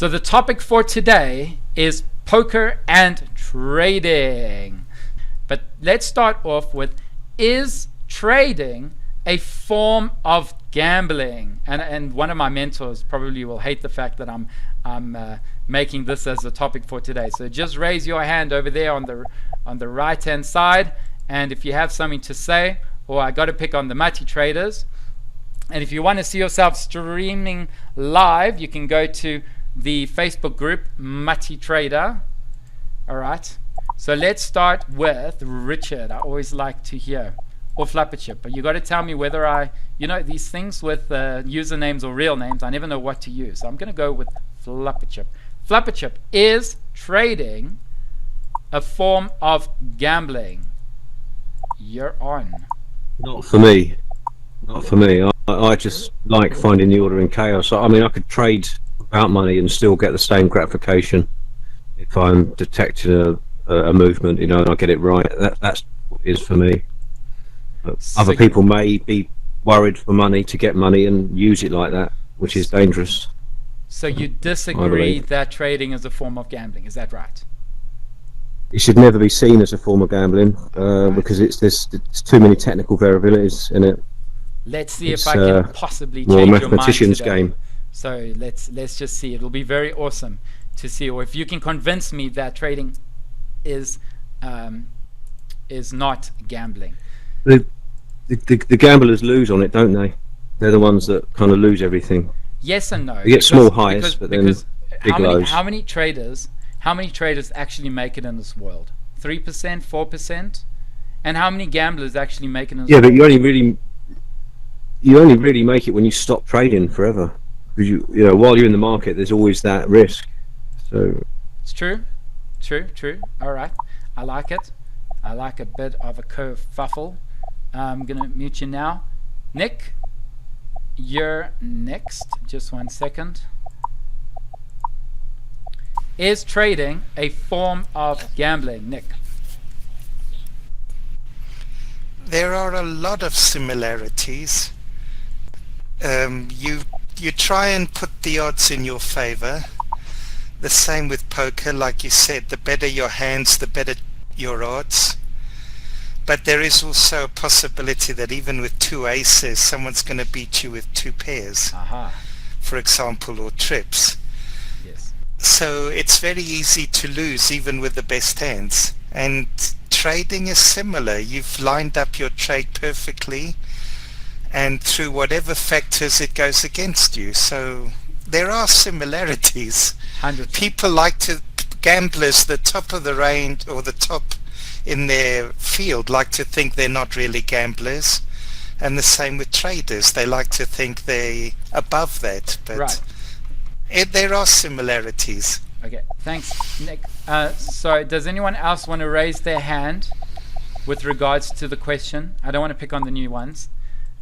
So the topic for today is poker and trading. But let's start off with, is trading a form of gambling? And one of my mentors probably will hate the fact that I'm making this as a topic for today. So just raise your hand over there on the right hand side, and if you have something to say, or I got to pick on the multi traders. And if you want to see yourself streaming live, you can go to the Facebook group Multi Trader. All right. So let's start with Richard. I always like to hear, or Flapperchip, but you got to tell me whether these things with usernames or real names, I never know what to use. So I'm going to go with Flapperchip. Flapperchip, is trading a form of gambling? You're on. Not for me. Not for me. I just like finding the order in chaos. I mean, I could trade without money and still get the same gratification if I'm detecting a movement, and I get it right. That's what it is for me. Other people may be worried for money to get money and use it like that, which is dangerous. So you disagree that trading is a form of gambling, is that right? It should never be seen as a form of gambling because there's too many technical variabilities in it. Let's see if I can possibly change more your mind mathematician's today. game. So let's just see. It will be very awesome to see, or if you can convince me that trading is not gambling. The gamblers lose on it, don't they? They're the ones that kind of lose everything. Yes and no. You get small highs, but then big lows. How many traders actually make it in this world? 3%, 4%? And how many gamblers actually make it in this world? But you only really make it when you stop trading forever. Because while you're in the market, there's always that risk. So it's true. All right, I like it. I like a bit of a kerfuffle. I'm gonna mute you now. Nick, you're next. Just 1 second. Is trading a form of gambling, Nick? There are a lot of similarities. You try and put the odds in your favor. The same with poker, like you said, the better your hands, the better your odds. But there is also a possibility that even with two aces, someone's going to beat you with two pairs, for example, or trips. Yes. So it's very easy to lose even with the best hands. And trading is similar. You've lined up your trade perfectly, and through whatever factors it goes against you. So there are similarities. 100%. People like to, gamblers, the top of the range or the top in their field, like to think they're not really gamblers. And the same with traders. They like to think they're above that. But right. There are similarities. Okay, thanks, Nick. So does anyone else want to raise their hand with regards to the question? I don't want to pick on the new ones.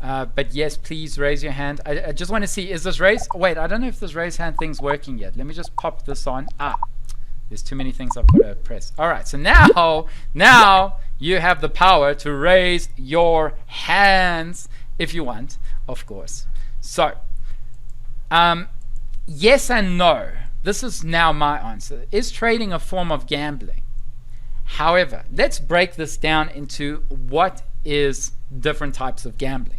But yes, please raise your hand. I just want to see, is this raise? Wait, I don't know if this raise hand thing's working yet. Let me just pop this on. There's too many things I've got to press. All right, so now you have the power to raise your hands if you want, of course. So, yes and no. This is now my answer. Is trading a form of gambling? However, let's break this down into what is different types of gambling.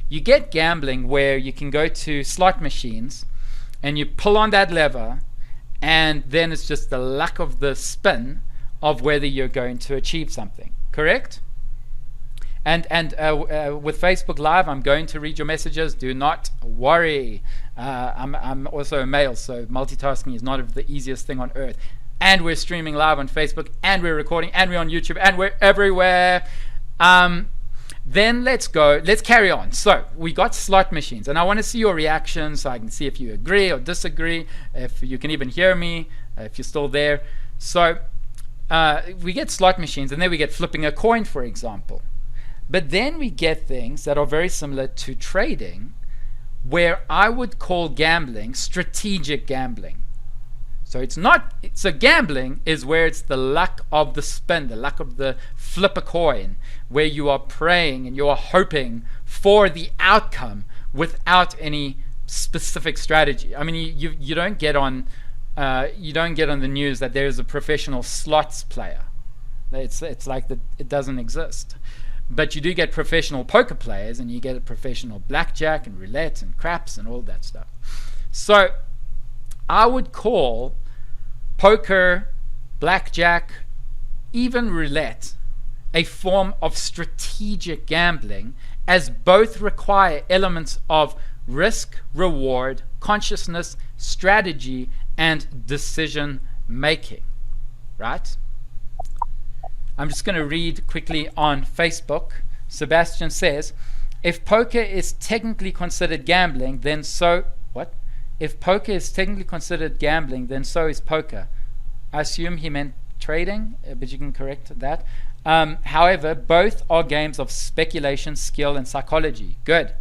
You get gambling where you can go to slot machines and you pull on that lever, and then it's just the luck of the spin of whether you're going to achieve something. Correct? And with Facebook Live, I'm going to read your messages. Do not worry. I'm also a male, so multitasking is not the easiest thing on earth. And we're streaming live on Facebook, and we're recording, and we're on YouTube, and we're everywhere. Then let's carry on. So we got slot machines, and I want to see your reaction so I can see if you agree or disagree, if you can even hear me, if you're still there. So we get slot machines, and then we get flipping a coin, for example. But then we get things that are very similar to trading, where I would call gambling strategic gambling. So gambling is where it's the luck of the spin, the luck of the flip a coin, where you are praying and you are hoping for the outcome without any specific strategy. I mean, you don't get on you don't get on the news that there's a professional slots player. It's like that, it doesn't exist. But you do get professional poker players, and you get a professional blackjack and roulette and craps and all that stuff. So I would call poker, blackjack, even roulette a form of strategic gambling, as both require elements of risk, reward, consciousness, strategy, and decision making. Right? I'm just going to read quickly on Facebook. Sebastian says, if poker is technically considered gambling, then so... What? If poker is technically considered gambling, then so is poker. I assume he meant trading, but you can correct that. However, both are games of speculation, skill, and psychology. Good.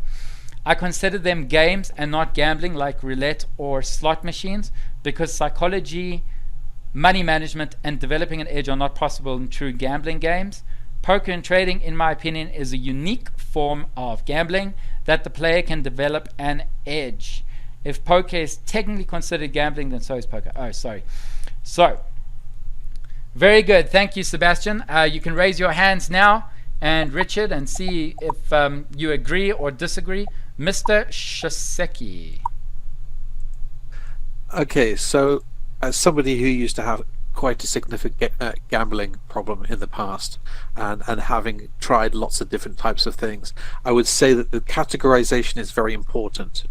I consider them games and not gambling like roulette or slot machines, because psychology, money management, and developing an edge are not possible in true gambling games. Poker and trading, in my opinion, is a unique form of gambling that the player can develop an edge. If poker is technically considered gambling, then so is poker. Oh, sorry. So, very good. Thank you, Sebastian. You can raise your hands now, and Richard, and see if you agree or disagree. Mr. Shoseki. Okay, so as somebody who used to have quite a significant gambling problem in the past, and having tried lots of different types of things, I would say that the categorization is very important.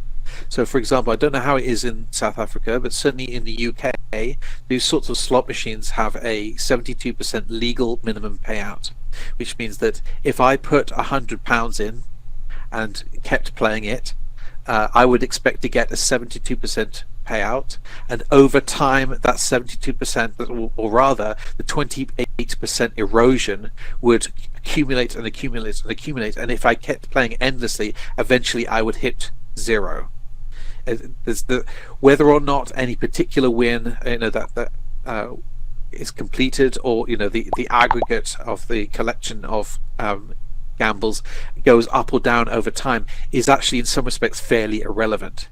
So, for example, I don't know how it is in South Africa, but certainly in the UK, these sorts of slot machines have a 72% legal minimum payout, which means that if I put £100 in and kept playing it, I would expect to get a 72% payout, and over time that 72%, or rather the 28% erosion, would accumulate and accumulate and accumulate, and if I kept playing endlessly, eventually I would hit zero. There's whether or not any particular win that is completed, or the aggregate of the collection of gambles goes up or down over time, is actually in some respects fairly irrelevant.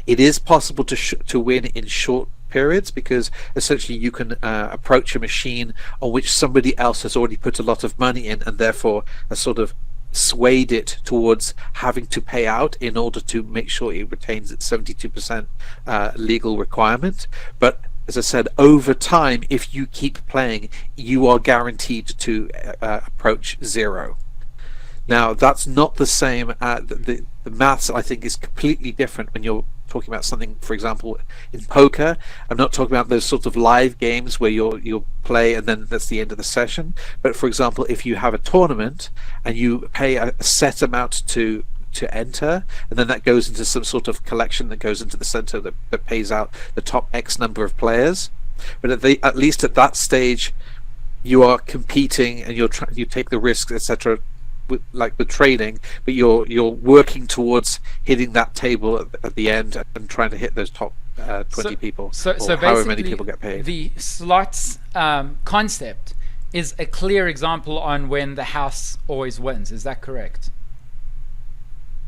It is possible to win in short periods, because essentially you can approach a machine on which somebody else has already put a lot of money in, and therefore has sort of swayed it towards having to pay out in order to make sure it retains its 72% legal requirement. But as I said, over time, if you keep playing, you are guaranteed to approach zero. Now, that's not the same. The maths, I think, is completely different when you're talking about something, for example, in poker. I'm not talking about those sorts of live games where you'll play and then that's the end of the session. But for example, if you have a tournament and you pay a set amount to enter, and then that goes into some sort of collection that goes into the center that pays out the top X number of players. But at least at that stage, you are competing and you take the risks, etc. Like with trading, but you're working towards hitting that table at the end and trying to hit those top 20 people, so however many people get paid. The slots concept is a clear example on when the house always wins. Is that correct?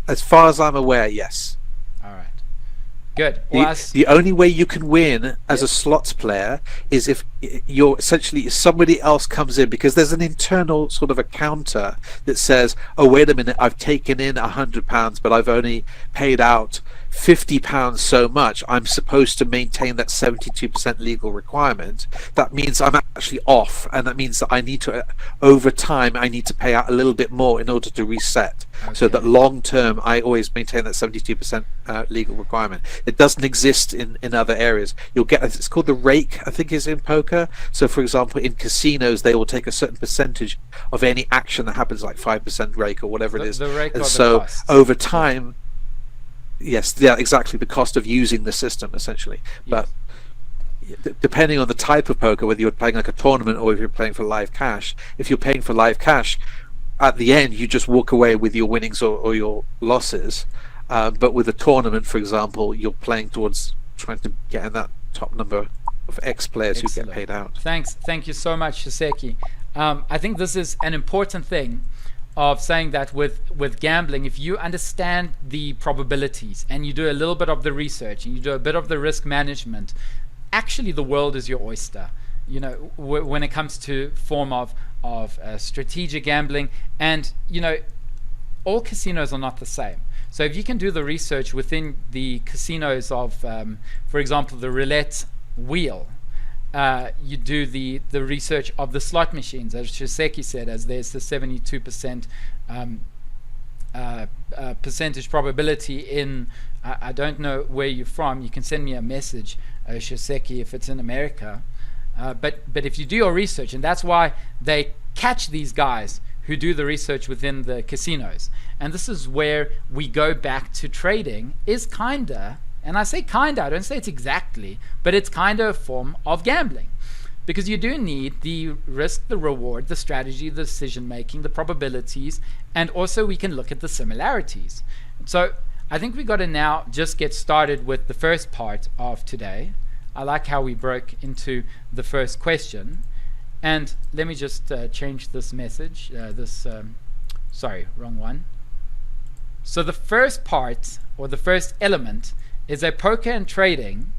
As far as I'm aware, yes. All right. Good. The only way you can win as a slots player is if somebody else comes in, because there's an internal sort of a counter that says, oh, wait a minute, I've taken in £100, but I've only paid out £50 so much. I'm supposed to maintain that 72% legal requirement. That means I'm actually off, and that means that I need to, over time, I need to pay out a little bit more in order to reset. Okay. So that long term, I always maintain that 72% legal requirement. It doesn't exist in other areas. You'll get, it's called the rake, I think, is in poker. So for example, in casinos, they will take a certain percentage of any action that happens, like 5% rake or whatever it is. The rake, and or so the costs. Over time, yes, yeah, exactly, the cost of using the system, essentially. Yes. But depending on the type of poker, whether you're playing like a tournament or if you're playing for live cash, if you're paying for live cash, at the end you just walk away with your winnings or your losses. But with a tournament, for example, you're playing towards trying to get in that top number of X players. Excellent. Who get paid out. Thank you so much, Shiseki. I think this is an important thing of saying that with gambling, if you understand the probabilities and you do a little bit of the research and you do a bit of the risk management, actually the world is your oyster. You know, when it comes to form of strategic gambling, and you know, all casinos are not the same. So if you can do the research within the casinos of, for example, the roulette wheel, you do the research of the slot machines, as Shiseki said, as there's the 72% percentage probability in, I don't know where you're from, you can send me a message, Shiseki, if it's in America. But if you do your research, and that's why they catch these guys who do the research within the casinos. And this is where we go back to trading, is kinda, and I say kinda, I don't say it's exactly, but it's kinda a form of gambling. Because you do need the risk, the reward, the strategy, the decision making, the probabilities, and also we can look at the similarities. So I think we got to now just get started with the first part of today. I like how we broke into the first question. And let me just change this message, sorry, wrong one. So the first part, or the first element, is a poker and trading.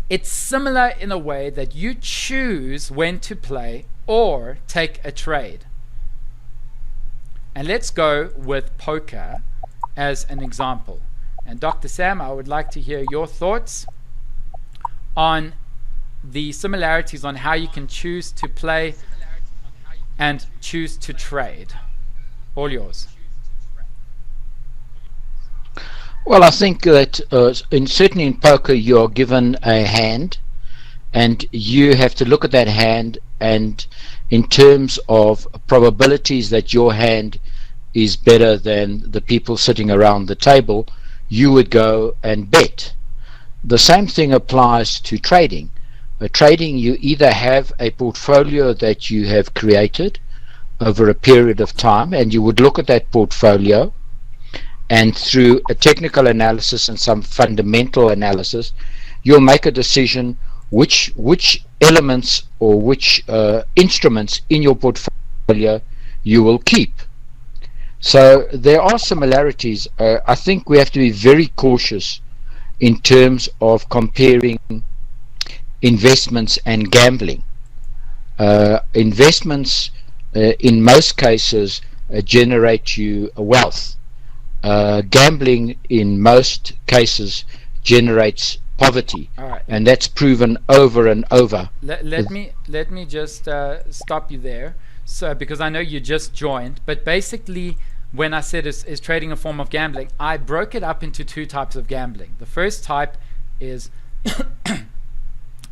It's similar in a way that you choose when to play or take a trade. And let's go with poker as an example. And Dr. Sam, I would like to hear your thoughts on the similarities on how you can choose to play and choose to trade. All yours. Well, I think that certainly in poker you're given a hand, and you have to look at that hand, and in terms of probabilities that your hand is better than the people sitting around the table, you would go and bet. The same thing applies to trading. Trading, you either have a portfolio that you have created over a period of time, and you would look at that portfolio, and through a technical analysis and some fundamental analysis, you'll make a decision which elements or which instruments in your portfolio you will keep. So there are similarities. I think we have to be very cautious in terms of comparing investments and gambling. Investments in most cases generate you wealth. Gambling in most cases generates poverty. All right. And that's proven over and over. Let me just stop you there, so because I know you just joined, but basically when I said is trading a form of gambling, I broke it up into two types of gambling. The first type is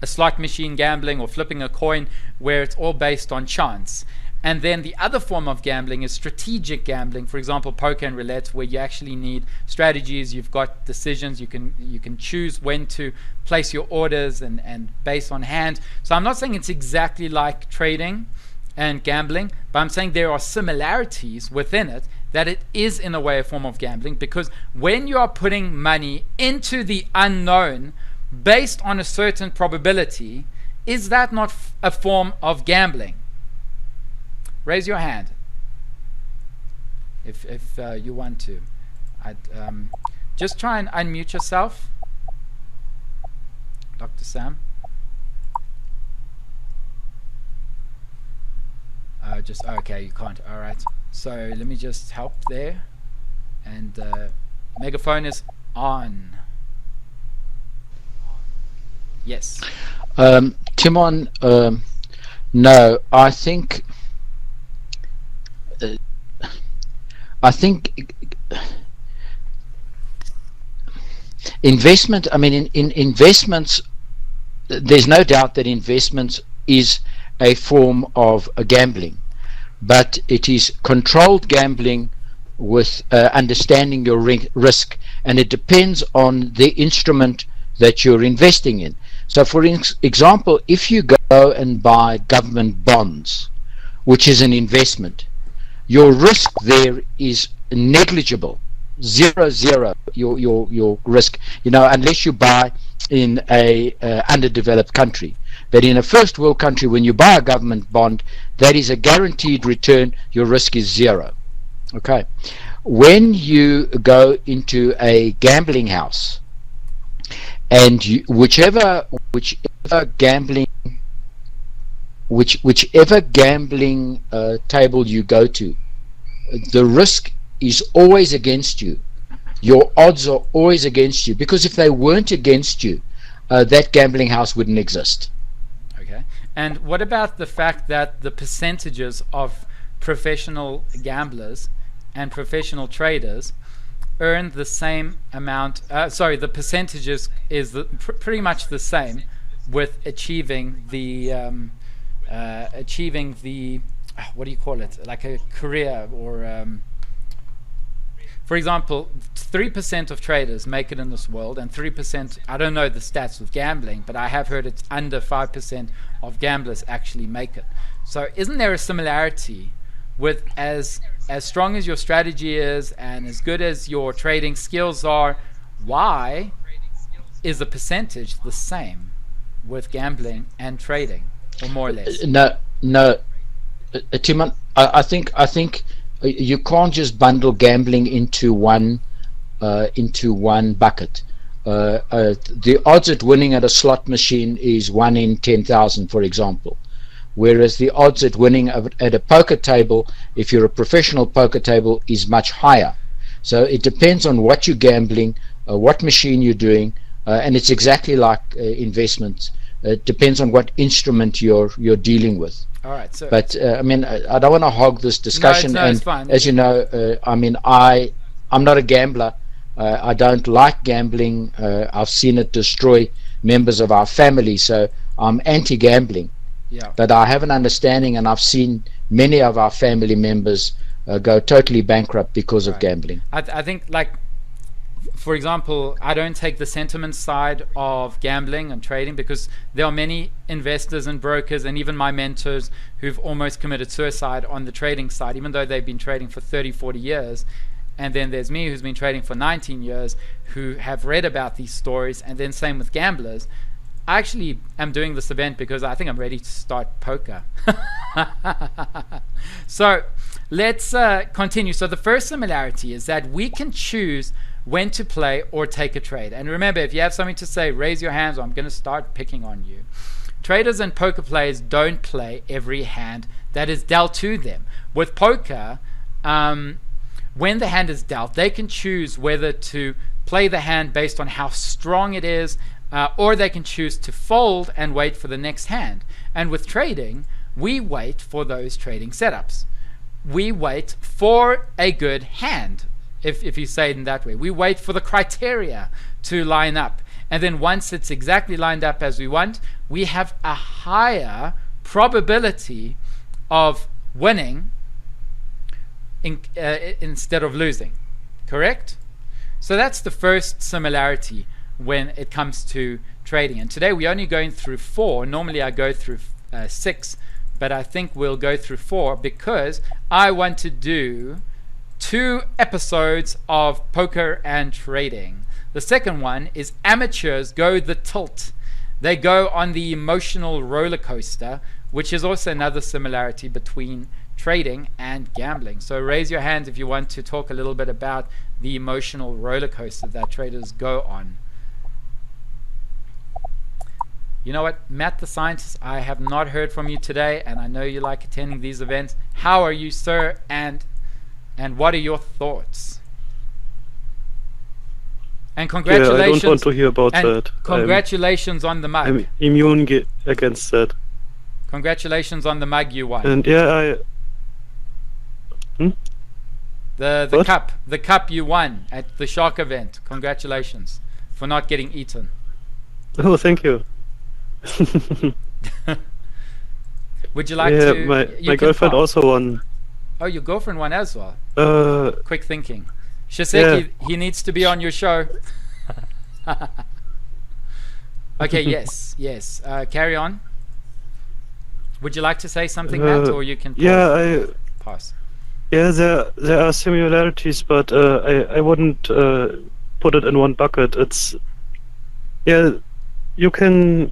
a slot machine gambling or flipping a coin, where it's all based on chance. And then the other form of gambling is strategic gambling, for example poker and roulette, where you actually need strategies, you've got decisions, you can choose when to place your orders and based on hand. So I'm not saying it's exactly like trading and gambling, but I'm saying there are similarities within it, that it is in a way a form of gambling, because when you are putting money into the unknown based on a certain probability, is that not a form of gambling? Raise your hand if you want to. Just try and unmute yourself, Dr. Sam. Okay, you can't. All right. So let me just help there. And megaphone is on. Yes. Timon, no, I think investment, I mean in investments, there's no doubt that investments is a form of gambling, but it is controlled gambling with understanding your risk, and it depends on the instrument that you're investing in. So for example, if you go and buy government bonds, which is an investment, your risk there is negligible, zero, your risk, unless you buy in a underdeveloped country. But in a first world country, when you buy a government bond, that is a guaranteed return, your risk is zero. Okay. When you go into a gambling house and whichever gambling table you go to, the risk is always against you. Your odds are always against you, because if they weren't against you, that gambling house wouldn't exist. Okay. And what about the fact that the percentages of professional gamblers and professional traders earn the same amount? The percentages is pretty much the same with achieving the what do you call it? Like a career, or for example, 3% of traders make it in this world, and 3%, I don't know the stats with gambling, but I have heard it's under 5% of gamblers actually make it. So isn't there a similarity with, as strong as your strategy is and as good as your trading skills are, why is the percentage the same with gambling and trading, or more or less? No, Timon, I think you can't just bundle gambling into one bucket. The odds at winning at a slot machine is 1 in 10,000, for example, whereas the odds at winning at a poker table, if you're a professional poker table, is much higher. So it depends on what you're gambling, what machine you're doing, and it's exactly like investments. It depends on what instrument you're dealing with. All right. So, but I mean, I don't want to hog this discussion. No, it's fine. As you know, I mean, I'm not a gambler. I don't like gambling. I've seen it destroy members of our family, so I'm anti-gambling. Yeah. But I have an understanding, and I've seen many of our family members go totally bankrupt because of gambling. I think, like, for example, I don't take the sentiment side of gambling and trading, because there are many investors and brokers and even my mentors who've almost committed suicide on the trading side, even though they've been trading for 30, 40 years. And then there's me, who's been trading for 19 years, who have read about these stories. And then same with gamblers. I actually am doing this event because I think I'm ready to start poker. So let's continue. So the first similarity is that we can choose when to play or take a trade. And remember, if you have something to say, raise your hands, or I'm going to start picking on you. Traders and poker players don't play every hand that is dealt to them. With poker, when the hand is dealt, they can choose whether to play the hand based on how strong it is, or they can choose to fold and wait for the next hand. And with trading, we wait for those trading setups. We wait for a good hand. If you say it in that way, we wait for the criteria to line up, and then once it's exactly lined up as we want, we have a higher probability of winning instead of losing. Correct? So that's the first similarity when it comes to trading. And today we're only going through 4. Normally I go through 6, but I think we'll go through 4 because I want to do 2 episodes of poker and trading. The second one is amateurs go the tilt. They go on the emotional roller coaster, which is also another similarity between trading and gambling. So raise your hand if you want to talk a little bit about the emotional roller coaster that traders go on. You know what, Matt the scientist, I have not heard from you today, and I know you like attending these events. How are you, sir? And what are your thoughts? And congratulations. Yeah, I don't want to hear about that. Congratulations on the mug. I'm immune against that. Congratulations on the mug you won. And yeah, the cup you won at the Shark event. Congratulations for not getting eaten. Oh, thank you. Would you like to? Yeah, my girlfriend also won. Oh, your girlfriend won as well. Quick thinking. Shiseki, he needs to be on your show. Okay, yes. Carry on. Would you like to say something, Matt, or you can pause? Yeah, pass. Yeah, there are similarities, but I wouldn't put it in one bucket. It's you can.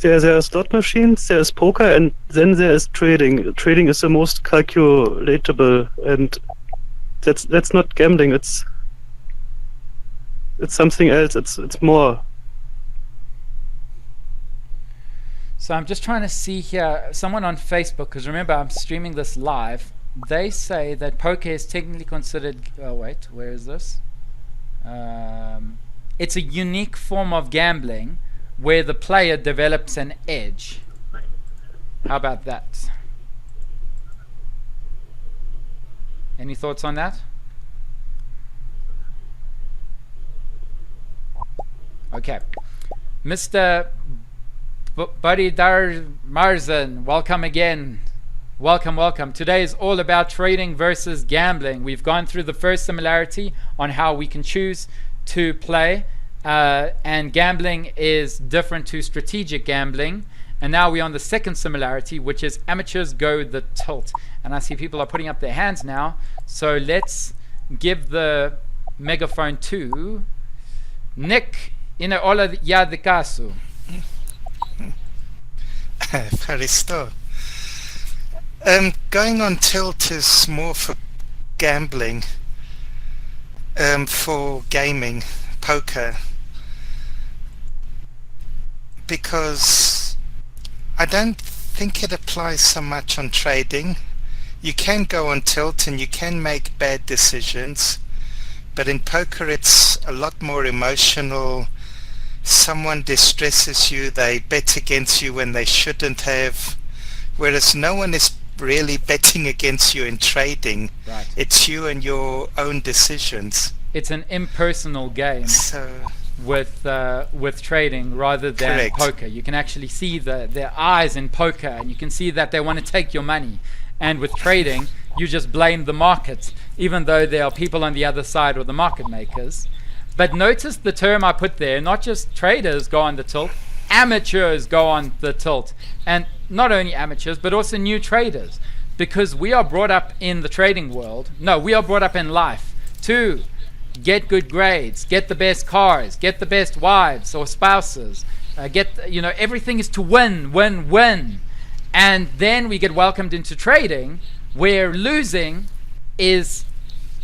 There are slot machines, there is poker, and then there is trading. Trading is the most calculatable, and that's not gambling. It's something else. It's more. So I'm just trying to see here, someone on Facebook, because remember I'm streaming this live, they say that poker is technically considered, oh wait, where is this? It's a unique form of gambling where the player develops an edge. How about that? Any thoughts on that? Okay. Mr. Buddy Dar Marzan, welcome again. Welcome, welcome. Today is all about trading versus gambling. We've gone through the first similarity on how we can choose to play, and gambling is different to strategic gambling. And now we're on the second similarity, which is amateurs go the tilt. And I see people are putting up their hands now. So let's give the megaphone to Nick in ola ya de caso. Faristo. Going on tilt is more for gambling, for gaming, poker, because I don't think it applies so much on trading. You can go on tilt and you can make bad decisions, but in poker it's a lot more emotional. Someone distresses you, they bet against you when they shouldn't have, whereas no one is really betting against you in trading. Right. It's you and your own decisions. It's an impersonal game. So with trading rather than correct. poker. You can actually see their eyes in poker, and you can see that they want to take your money. And with trading, you just blame the market, even though there are people on the other side or the market makers. But notice the term I put there, not just traders go on the tilt, amateurs go on the tilt. And not only amateurs, but also new traders. Because we are brought up in the trading world, we are brought up in life to get good grades, get the best cars, get the best wives or spouses, everything is to win, win, win. And then we get welcomed into trading where losing is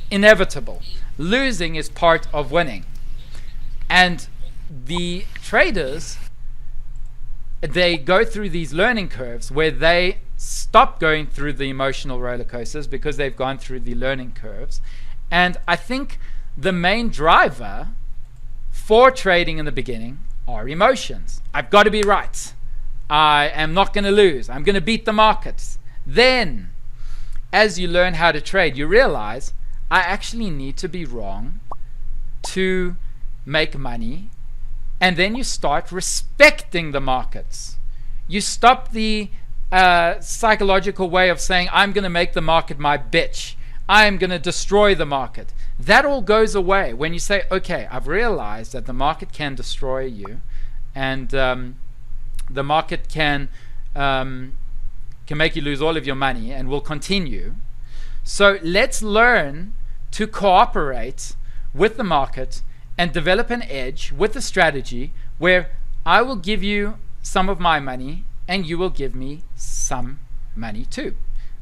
inevitable. Losing is part of winning. And the traders, they go through these learning curves where they stop going through the emotional roller coasters because they've gone through the learning curves. And I think the main driver for trading in the beginning are emotions. I've got to be right. I am not going to lose. I'm going to beat the markets. Then, as you learn how to trade, you realize I actually need to be wrong to make money. And then you start respecting the markets. You stop the psychological way of saying, I'm going to make the market my bitch. I'm going to destroy the market. That all goes away when you say, okay, I've realized that the market can destroy you, and the market can make you lose all of your money and will continue. So let's learn to cooperate with the market and develop an edge with a strategy where I will give you some of my money and you will give me some money too,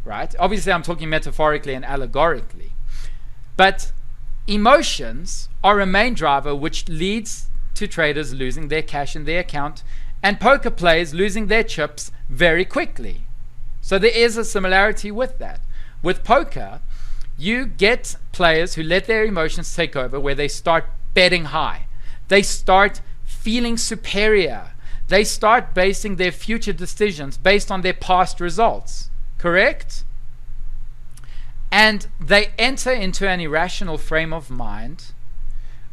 right? Obviously I'm talking metaphorically and allegorically, but emotions are a main driver which leads to traders losing their cash in their account and poker players losing their chips very quickly. So there is a similarity with that. With poker, you get players who let their emotions take over, where they start betting high. They start feeling superior. They start basing their future decisions based on their past results. Correct? And they enter into an irrational frame of mind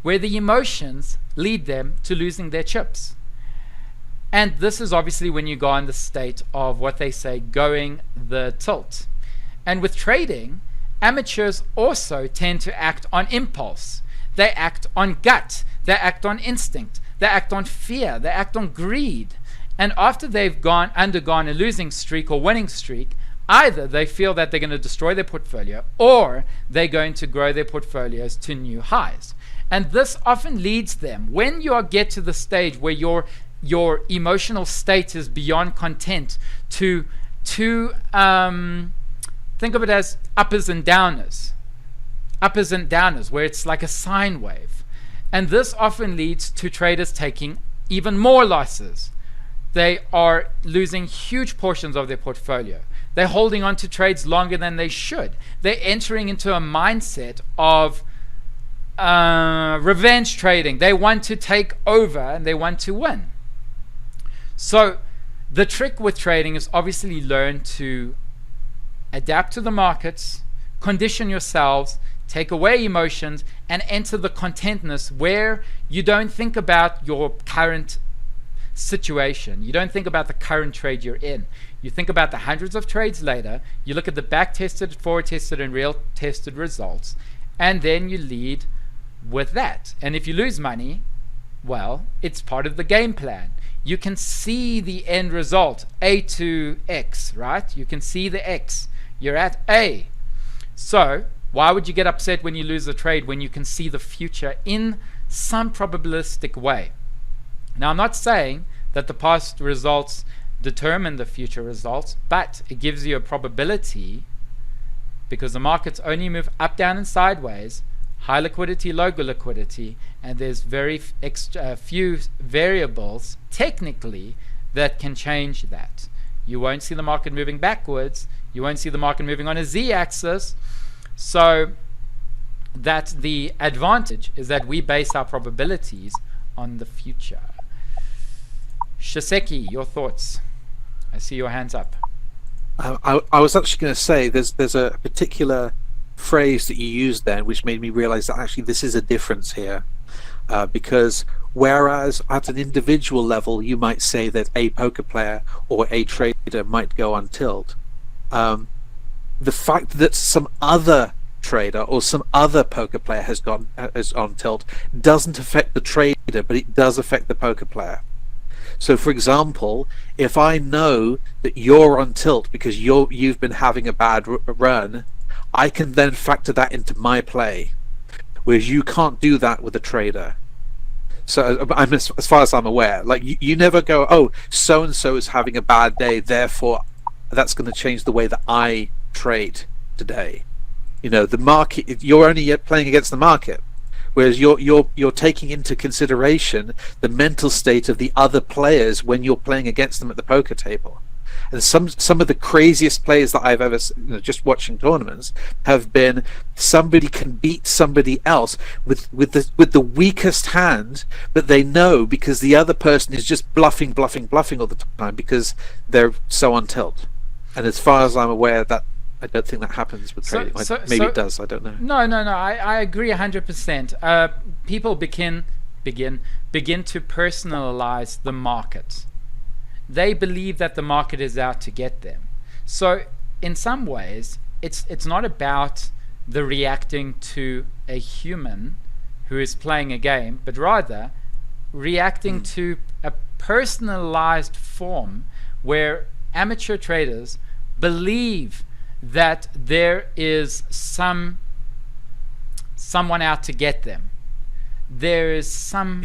where the emotions lead them to losing their chips. And this is obviously when you go in the state of what they say, going the tilt. And with trading, amateurs also tend to act on impulse. They act on gut. They act on instinct. They act on fear. They act on greed. And after they've undergone a losing streak or winning streak, either they feel that they're going to destroy their portfolio or they're going to grow their portfolios to new highs. And this often leads them, when you get to the stage where your emotional state is beyond content, to think of it as uppers and downers. Uppers and downers, where it's like a sine wave. And this often leads to traders taking even more losses. they are losing huge portions of their portfolio. They're holding on to trades longer than they should. They're entering into a mindset of revenge trading. They want to take over and they want to win. So the trick with trading is obviously learn to adapt to the markets, condition yourselves, take away emotions, and enter the contentness where you don't think about your current situation. You don't think about the current trade you're in. You think about the hundreds of trades later. You look at the back tested, forward tested, and real tested results, and then you lead with that. And if you lose money, well, it's part of the game plan. You can see the end result, A to X, right? You can see the X. You're at A. So why would you get upset when you lose a trade when you can see the future in some probabilistic way? Now, I'm not saying that the past results determine the future results, but it gives you a probability, because the markets only move up, down, and sideways, high liquidity, low liquidity, and there's very few variables technically that can change that. You won't see the market moving backwards. You won't see the market moving on a z-axis. So that the advantage is that we base our probabilities on the future. Shiseki, your thoughts? I see your hands up. I was actually going to say there's a particular phrase that you used then which made me realize that actually this is a difference here, because whereas at an individual level you might say that a poker player or a trader might go on tilt, the fact that some other trader or some other poker player has on tilt doesn't affect the trader, but it does affect the poker player. So for example, if I know that you're on tilt because you've been having a bad run, I can then factor that into my play, whereas you can't do that with a trader. So I'm, as far as I'm aware, like you never go, oh, so and so is having a bad day, therefore that's going to change the way that I trade today. You know, the market, you're only playing against the market, whereas you're taking into consideration the mental state of the other players when you're playing against them at the poker table. And some of the craziest players that I've ever, just watching tournaments, have been somebody can beat somebody else with the weakest hand, but they know because the other person is just bluffing all the time because they're so on tilt. And as far as I'm aware, that I don't think that happens with trading. Maybe it does. I don't know. No. I agree 100%. People begin to personalize the market. They believe that the market is out to get them. So in some ways, it's not about the reacting to a human who is playing a game, but rather reacting to a personalized form where amateur traders believe that there is someone out to get them. There is some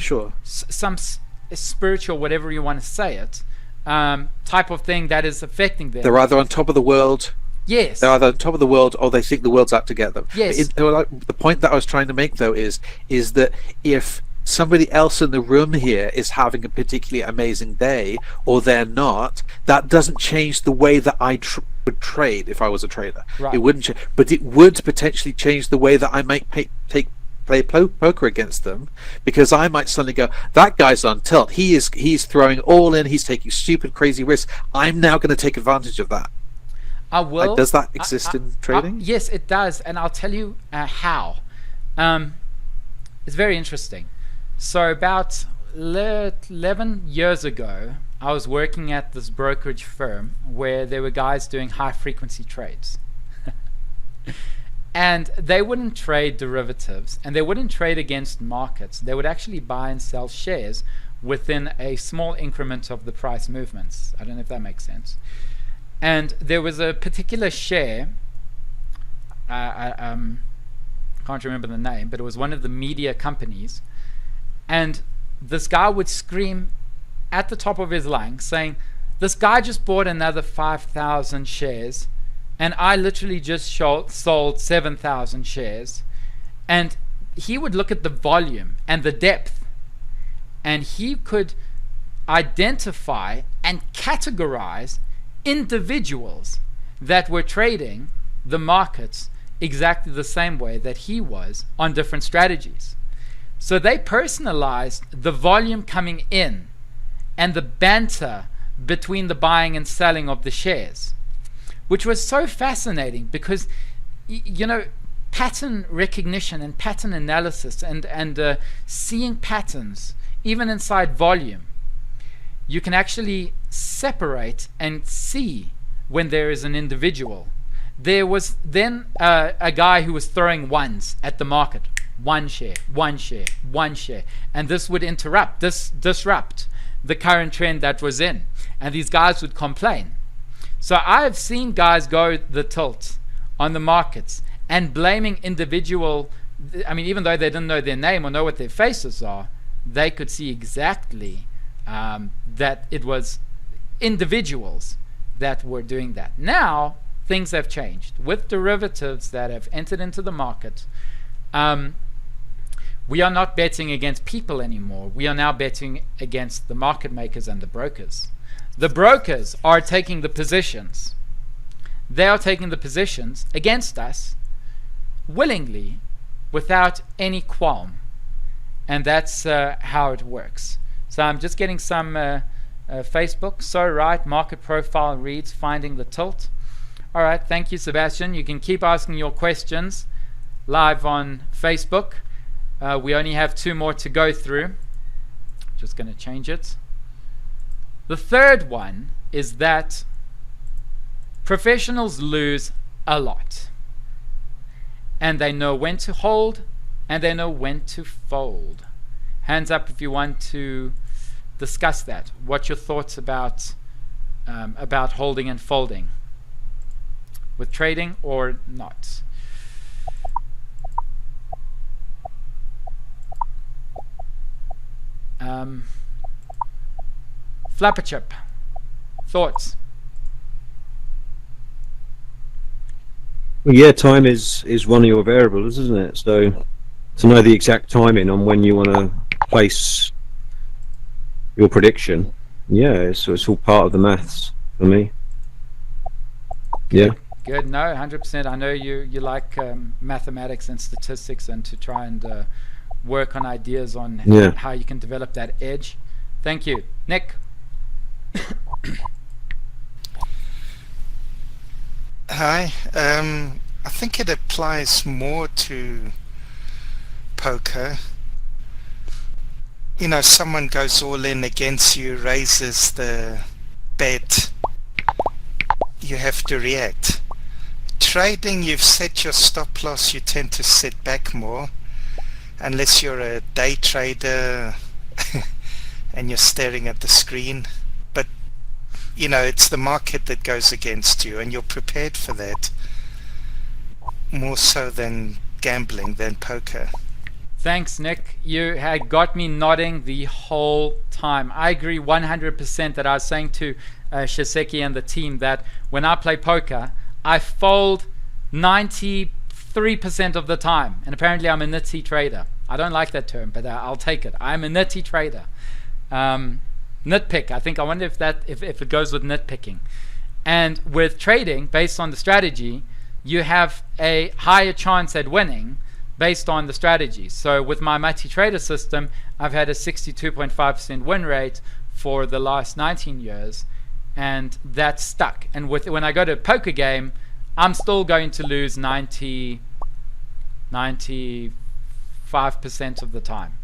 spiritual, whatever you want to say it, type of thing that is affecting them. They're either on top of the world. Yes. They're either on top of the world, or they think the world's out to get them. Yes. The point that I was trying to make, though, is that if somebody else in the room here is having a particularly amazing day, or they're not, that doesn't change the way that I would trade if I was a trader. Right. It wouldn't, but it would potentially change the way that I might play poker against them, because I might suddenly go, that guy's on tilt. He's throwing all in. He's taking stupid, crazy risks. I'm now going to take advantage of that. I will. Like, does that exist in trading? Yes, it does, and I'll tell you how. It's very interesting. So about 11 years ago, I was working at this brokerage firm where there were guys doing high-frequency trades. And they wouldn't trade derivatives, and they wouldn't trade against markets. They would actually buy and sell shares within a small increment of the price movements. I don't know if that makes sense. And there was a particular share, I can't remember the name, but it was one of the media companies. And this guy would scream at the top of his lungs saying, this guy just bought another 5,000 shares, and I literally just sold 7,000 shares. And he would look at the volume and the depth, and he could identify and categorize individuals that were trading the markets exactly the same way that he was on different strategies. So they personalized the volume coming in and the banter between the buying and selling of the shares, which was so fascinating because, you know, pattern recognition and pattern analysis and seeing patterns, even inside volume, you can actually separate and see when there is an individual. There was then a guy who was throwing ones at the market. One share, one share, one share. And this would disrupt the current trend that was in. And these guys would complain. So I've seen guys go the tilt on the markets and blaming individual. I mean, even though they didn't know their name or know what their faces are, they could see exactly that it was individuals that were doing that. Now things have changed with derivatives that have entered into the market. We are not betting against people anymore. We are now betting against the market makers and the brokers. The brokers are taking the positions. They are taking the positions against us willingly, without any qualm. And that's how it works. So I'm just getting some Facebook. So right, market profile reads finding the tilt. All right, thank you, Sebastian. You can keep asking your questions live on Facebook. We only have 2 more to go through. Just going to change it. The third one is that professionals lose a lot. And they know when to hold and they know when to fold. Hands up if you want to discuss that. What's your thoughts about holding and folding with trading or not? Flapperchip, thoughts? Well, yeah, time is one of your variables, isn't it? So to know the exact timing on when you want to place your prediction, yeah, it's all part of the maths for me. Yeah. Good. No, 100%. I know you like mathematics and statistics, and to try and work on ideas on how you can develop that edge. Thank you. Nick? Hi. I think it applies more to poker. You know, someone goes all in against you, raises the bet, you have to react. Trading, you've set your stop loss, you tend to sit back more, unless you're a day trader and you're staring at the screen. But, you know, it's the market that goes against you, and you're prepared for that, more so than gambling, than poker. Thanks, Nick. You had got me nodding the whole time. I agree 100% that I was saying to Shiseki and the team that when I play poker, I fold 93% of the time. And apparently I'm a nitty trader. I don't like that term, but I'll take it. I'm a nitty trader. Nitpick. I wonder if it goes with nitpicking. And with trading, based on the strategy, you have a higher chance at winning based on the strategy. So with my multi-trader system, I've had a 62.5% win rate for the last 19 years, and that's stuck. And when I go to a poker game, I'm still going to lose 95% of the time.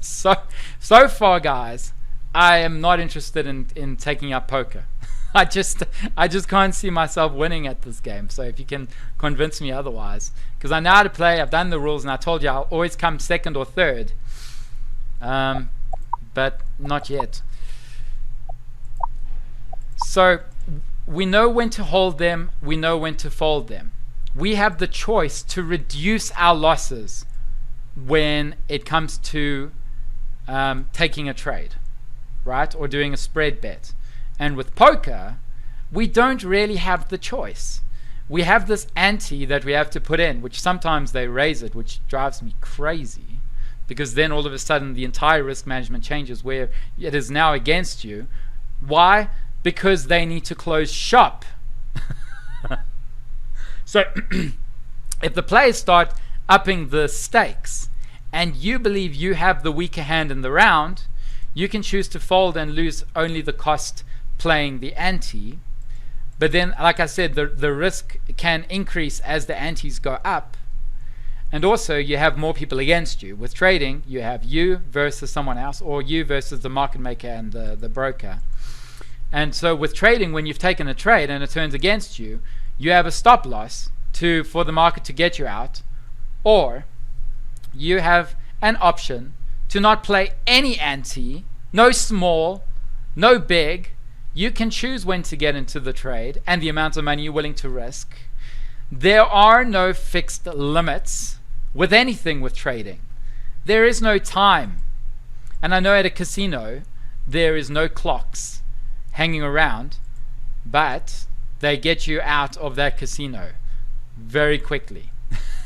so far, guys, I am not interested in taking up poker. I just can't see myself winning at this game. So if you can convince me otherwise, because I know how to play, I've done the rules, and I told you I'll always come second or third, but not yet. So we know when to hold them, we know when to fold them. We have the choice to reduce our losses when it comes to taking a trade, right, or doing a spread bet. And with poker, we don't really have the choice. We have this ante that we have to put in, which sometimes they raise it, which drives me crazy. because then all of a sudden the entire risk management changes where it is now against you. Why? Because they need to close shop. So if the players start upping the stakes and you believe you have the weaker hand in the round, you can choose to fold and lose only the cost playing the ante. But then, like I said, the risk can increase as the antes go up. And also you have more people against you. With trading, you have you versus someone else, or you versus the market maker and the broker. And so with trading, when you've taken a trade and it turns against you, you have a stop loss for the market to get you out, or you have an option to not play any ante, no small, no big. You can choose when to get into the trade and the amount of money you're willing to risk. There are no fixed limits with anything with trading. There is no time. And I know at a casino there is no clocks hanging around, but they get you out of that casino very quickly.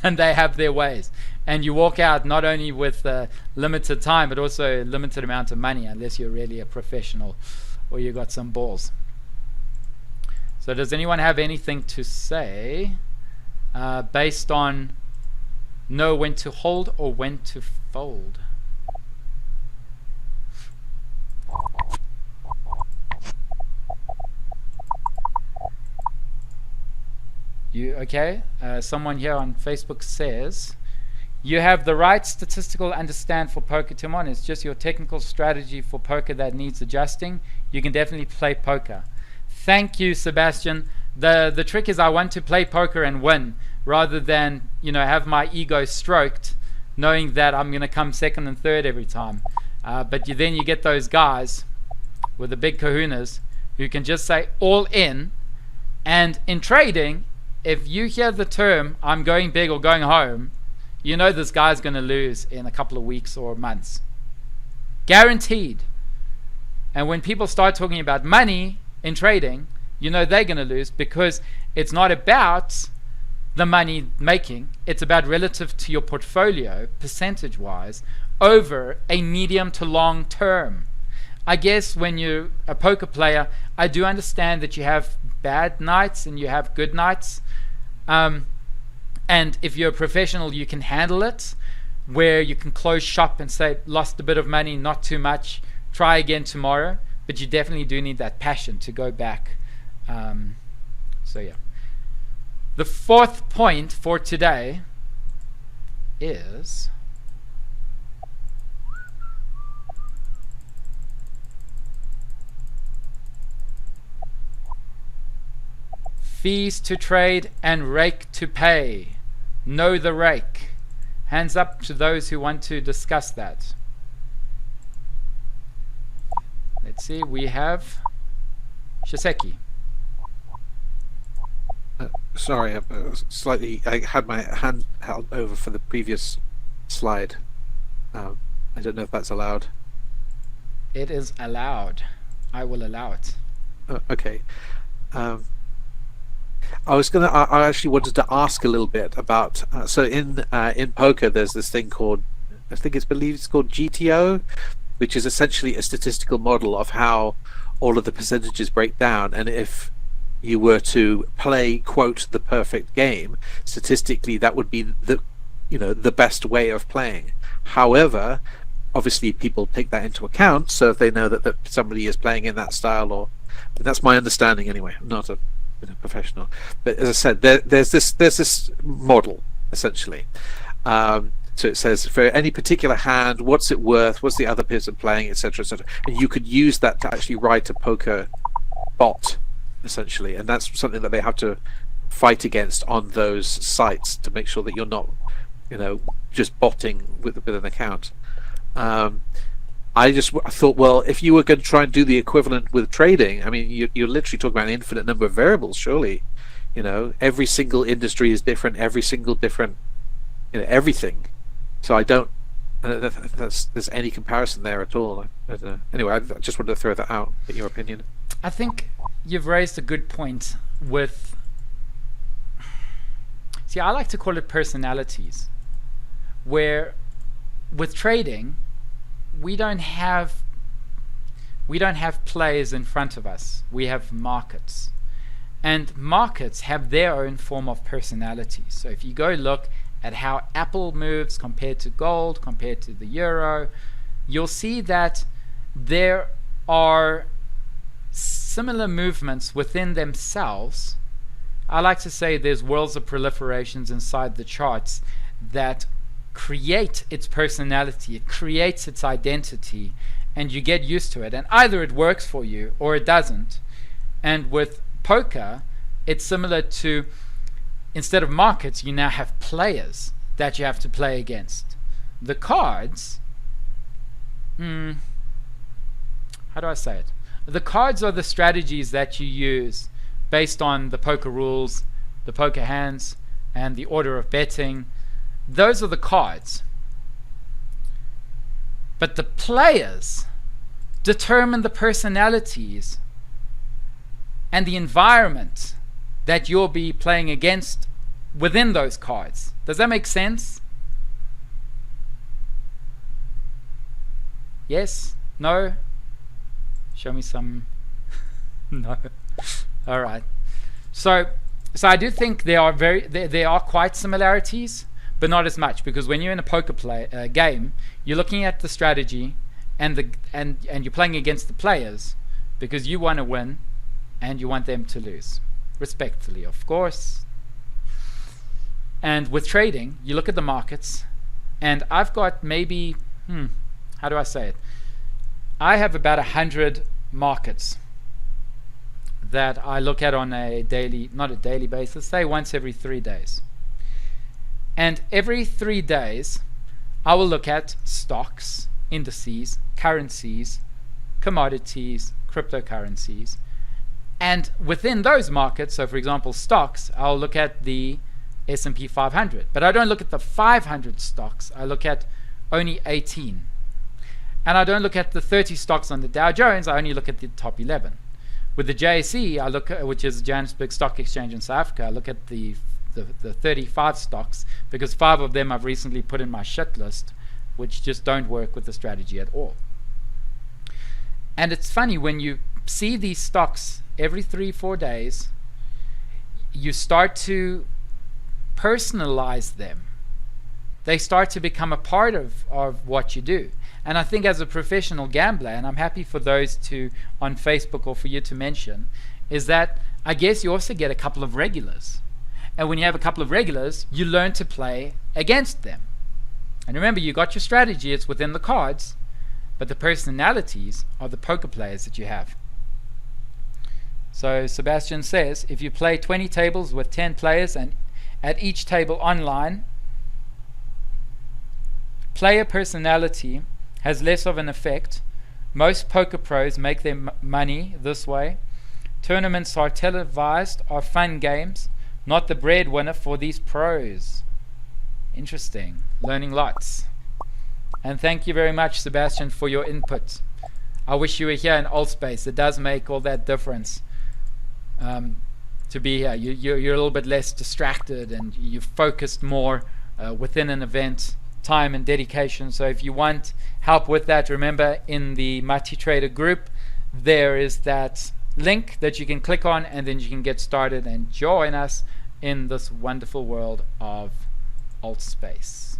And they have their ways. And you walk out not only with limited time, but also a limited amount of money, unless you're really a professional or you got some balls. So does anyone have anything to say based on know when to hold or when to fold? You okay? Someone here on Facebook says, you have the right statistical understand for poker, Timon. It's just your technical strategy for poker that needs adjusting. You can definitely play poker. Thank you, Sebastian. The trick is I want to play poker and win rather than, have my ego stroked knowing that I'm going to come second and third every time. But then you get those guys with the big kahunas who can just say all in. And in trading, if you hear the term I'm going big or going home, you know this guy's going to lose in a couple of weeks or months. Guaranteed. And when people start talking about money in trading, you know they're going to lose, because it's not about the money making. It's about relative to your portfolio, percentage-wise, over a medium to long term. I guess when you're a poker player, I do understand that you have bad nights and you have good nights. And if you're a professional, you can handle it, where you can close shop and say, lost a bit of money, not too much, try again tomorrow. But you definitely do need that passion to go back. So yeah. The fourth point for today is fees to trade and rake to pay. Know the rake. Hands up to those who want to discuss that. Let's see, we have Shiseki. Sorry, I had my hand held over for the previous slide. I don't know if that's allowed. It is allowed. I will allow it. Okay. I actually wanted to ask a little bit about. So in poker, there's this thing called, I believe it's called GTO, which is essentially a statistical model of how all of the percentages break down, and if you were to play, quote, the perfect game, statistically that would be the best way of playing. However, obviously people take that into account, so if they know that somebody is playing in that style, or that's my understanding anyway. I'm not a professional, but as I said, there's this model essentially. So it says for any particular hand, what's it worth, what's the other person playing, etc., etc., and you could use that to actually write a poker bot essentially, and that's something that they have to fight against on those sites to make sure that you're not just botting with an account. I thought, well, if you were going to try and do the equivalent with trading, I mean, you're literally talking about an infinite number of variables, surely. Every single industry is different, every single different, everything. So I don't think there's any comparison there at all. I don't know. Anyway, I just wanted to throw that out, get your opinion. I think you've raised a good point with... See, I like to call it personalities, where with trading, we don't have players in front of us. We have markets. And markets have their own form of personality. So if you go look at how Apple moves compared to gold, compared to the euro, you'll see that there are similar movements within themselves. I like to say there's worlds of proliferations inside the charts that create its personality, it creates its identity, and you get used to it. And either it works for you or it doesn't. And with poker, it's similar to, instead of markets, you now have players that you have to play against. The cards, how do I say it? The cards are the strategies that you use based on the poker rules, the poker hands, and the order of betting. Those are the cards. But the players determine the personalities and the environment that you'll be playing against within those cards. Does that make sense? Yes? No? Show me some. No. All right. So I do think there are quite similarities, but not as much, because when you're in a poker game, you're looking at the strategy and you're playing against the players because you want to win and you want them to lose, respectfully, of course. And with trading, you look at the markets, and I've got maybe, how do I say it? I have about 100 markets that I look at on a daily, not a daily basis, say once every 3 days. And every 3 days, I will look at stocks, indices, currencies, commodities, cryptocurrencies. And within those markets, so for example, stocks, I'll look at the S&P 500. But I don't look at the 500 stocks. I look at only 18. And I don't look at the 30 stocks on the Dow Jones. I only look at the top 11. With the JSE, I look at, which is Johannesburg Stock Exchange in South Africa, I look at the 35 stocks, because 5 of them I've recently put in my shit list, which just don't work with the strategy at all. And it's funny, when you see these stocks every 3-4 days, you start to personalize them. They start to become a part of what you do. And I think as a professional gambler, and I'm happy for those to on Facebook or for you to mention, is that I guess you also get a couple of regulars. And when you have a couple of regulars, you learn to play against them. And remember, you got your strategy, it's within the cards, but the personalities are the poker players that you have. So Sebastian says, if you play 20 tables with 10 players, and at each table online, player personality has less of an effect. Most poker pros make their money this way. Tournaments are televised, are fun games, not the breadwinner for these pros. Interesting. Learning lots. And thank you very much, Sebastian, for your input. I wish you were here in Altspace. It does make all that difference to be here. You're a little bit less distracted, and you're focused more within an event, time and dedication. So if you want help with that, remember in the multi-trader group there is that link that you can click on, and then you can get started and join us in this wonderful world of Altspace.